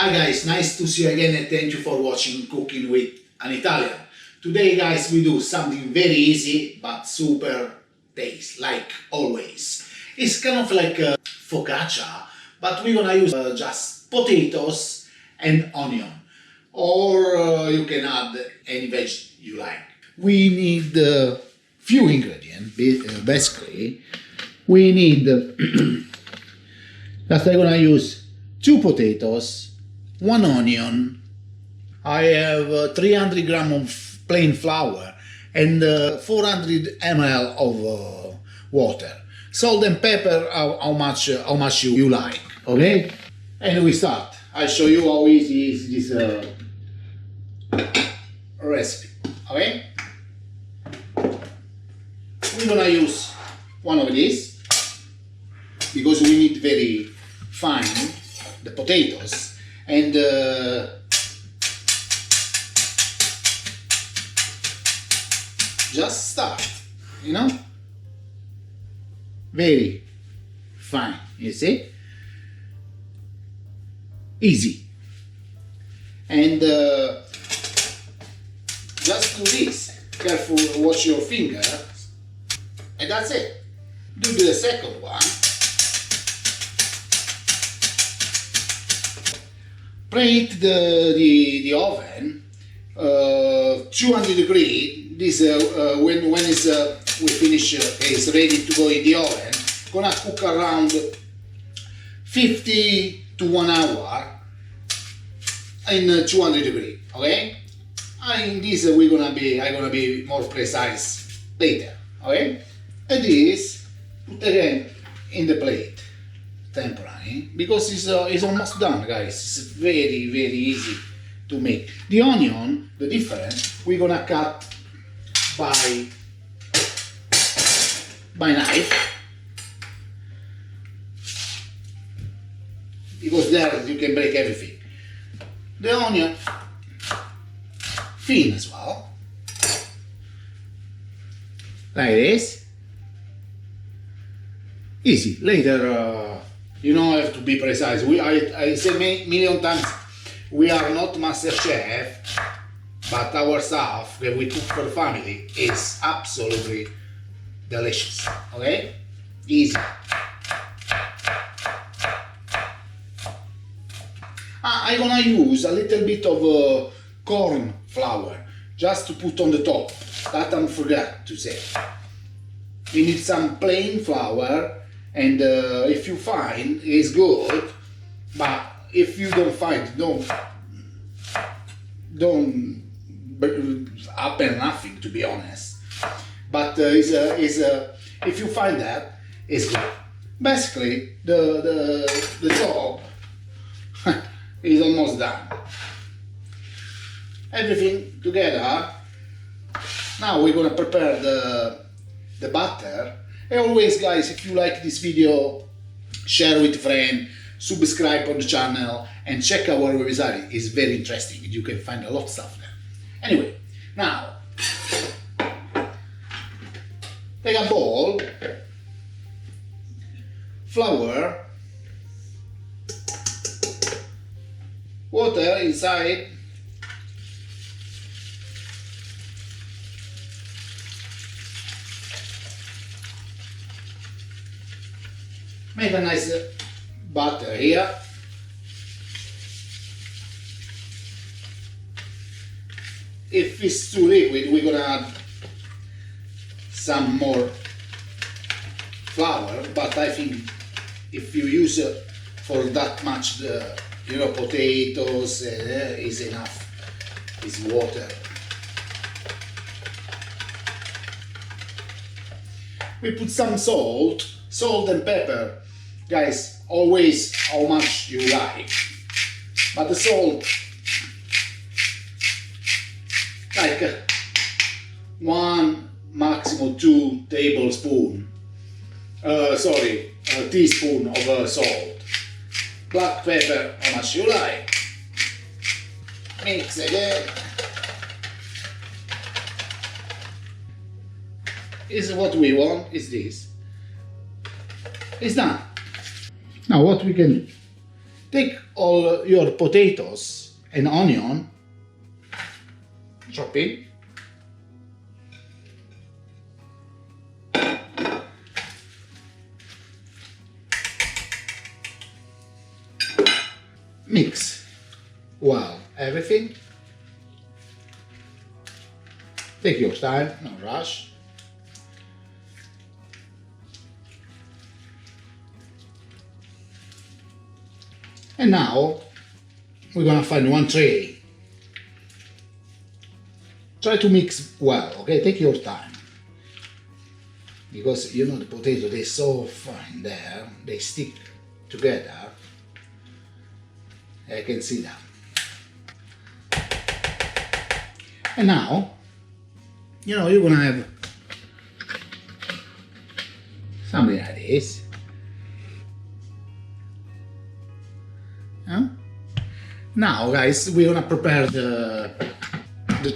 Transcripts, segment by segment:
Hi guys, nice to see you again and thank you for watching Cooking with an Italian. Today guys we do something very easy but super tasty, like always. It's kind of like a focaccia, but we're gonna use just potatoes and onion. Or you can add any veg you like. We need few ingredients, basically. We need, that I'm gonna use 2 potatoes, 1 onion. I have 300 grams of plain flour and 400 ml of water. Salt and pepper, how much you like, okay? And we start. I'll show you how easy is this recipe, okay? We're gonna use one of these because we need very fine the potatoes and just start, you know, very fine, you see, easy, and just do this, careful, watch your finger, and that's it. Do the second one. Preheat the oven 200 degrees. This when we finish is ready to go in the oven. Gonna cook around 50 to 1 hour in 200 degrees. Okay. In this I'm gonna be more precise later. Okay. And this put again in the plate. Temporary, because it's almost done, guys. It's very easy to make. The onion, the difference, we're gonna cut by knife, because there you can break everything. The onion thin as well, like this. Easy. Later. You don't have to be precise. I say million times, we are not master chef, but our stuff that we cook for the family is absolutely delicious. Okay? Easy. I'm gonna use a little bit of corn flour just to put on the top. That I forgot to say. We need some plain flour. And if you find it's good, but if you don't find, don't happen nothing, to be honest. But if you find that, it's good. Basically, the job is almost done. Everything together. Now we're gonna prepare the butter. And always, guys, if you like this video, share with friends, subscribe on the channel, and check our website. It's very interesting. You can find a lot of stuff there. Anyway, now take a bowl, flour, water inside. Make a nice butter here. If it's too liquid, we're gonna add some more flour, but I think if you use for that much potatoes, is enough. It's water. We put some salt and pepper. Guys, always how much you like, but the salt, like 1, maximum 2 tablespoons, teaspoon of salt. Black pepper, how much you like. Mix again. Is what we want, is this. It's done. Now what we can do, take all your potatoes and onion, chop it, mix well everything. Take your time, no rush. And now we're gonna find one tray. Try to mix well, okay? Take your time. Because you know the potato, they're so fine there, they stick together. I can see that. And now, you know, you're gonna have something like this. Huh? Now, guys, we're gonna prepare the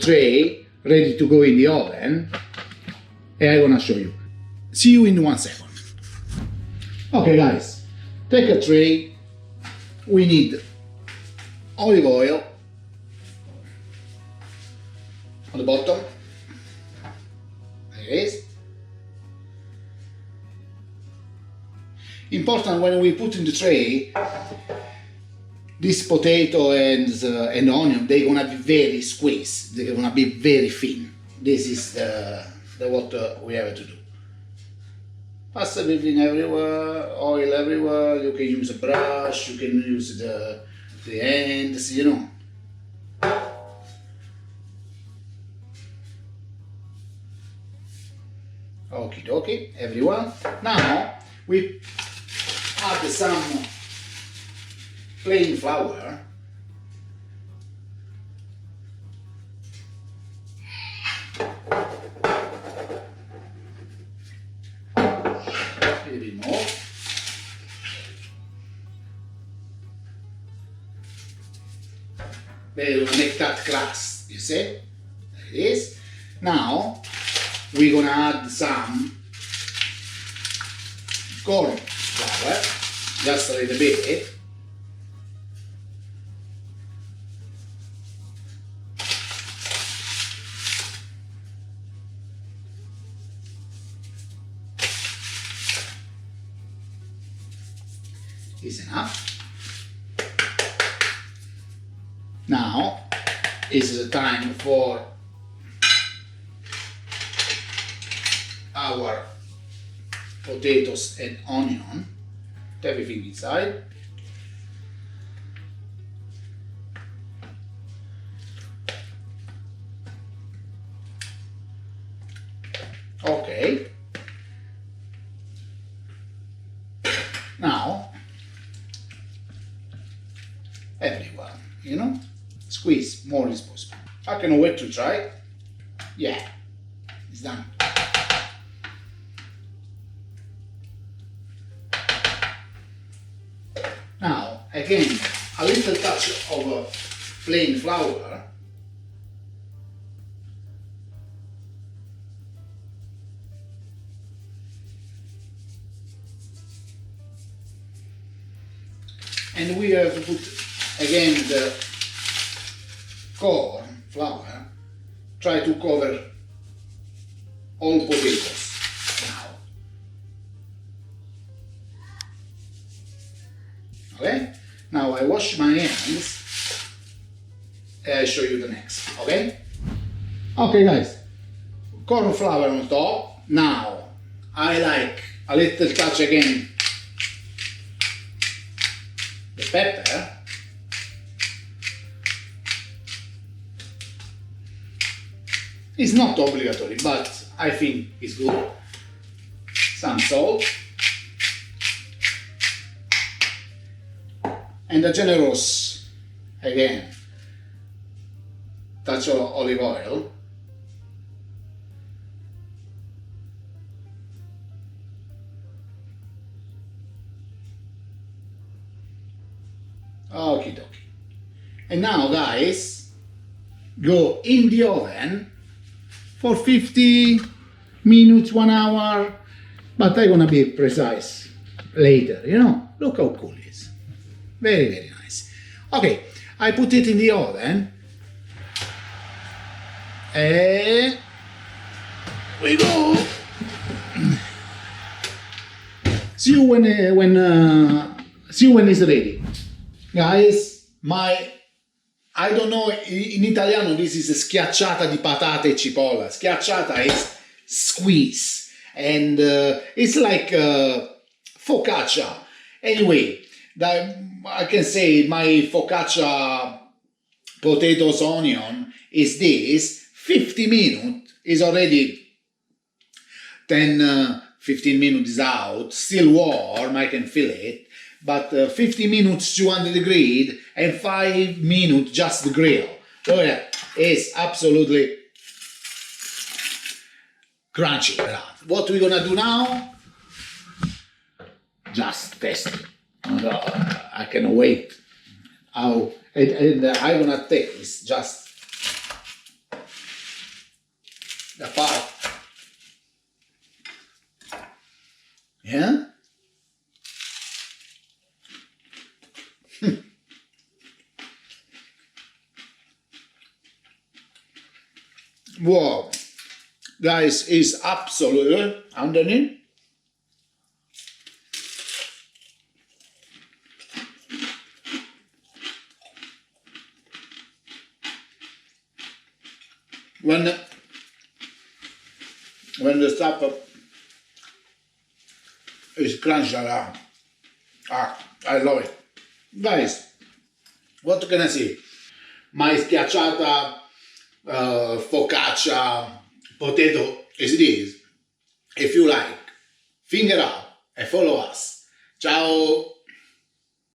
tray ready to go in the oven, and I'm gonna show you. See you in 1 second. Okay, guys, take a tray. We need olive oil on the bottom. There it is. Important when we put in the tray this potato and onion, they're gonna be very squeezed. They're gonna be very thin. This is the what we have to do. Pass everything everywhere, oil everywhere. You can use a brush, you can use the ends, you know. Okie dokie, everyone. Now we add some plain flour. A little bit more. We're gonna make that crust, you see? There it is. Now we're gonna add some corn flour, just a little bit. Is enough. Now is the time for our potatoes and onion. Put everything inside. Okay. Now everywhere, you know, squeeze more as possible. I cannot wait to try. Yeah, it's done. Now, again, a little touch of plain flour. And we have to put again the corn flour. Try to cover all potatoes now. Okay? Now I wash my hands and I show you the next. Okay? Okay, guys. Corn flour on top. Now I like a little touch again the pepper. It's not obligatory, but I think it's good. Some salt. And a generous, again, touch of olive oil. Okie dokie. And now, guys, go in the oven for 50 minutes, 1 hour, but I'm gonna be precise later, you know. Look how cool it is. Very, very nice. Okay, I put it in the oven. And we go. See you see you when it's ready, guys. I don't know, in Italiano this is schiacciata di patate e cipolla. Schiacciata is squeeze, and it's like focaccia. Anyway, I can say my focaccia potatoes onion is this. 50 minutes is already 10, 15 minutes is out, still warm, I can feel it. But 50 minutes 200 degrees and 5 minutes just the grill. So yeah, it's absolutely crunchy. What we're gonna do now? Just test it. I cannot wait. How and I'm gonna taste just the part. Yeah. Wow, guys, is absolutely underneath. When the stuff is crunched around, I love it, guys. What can I say? My schiacciata focaccia potato is this. If you like, finger up and follow us. Ciao.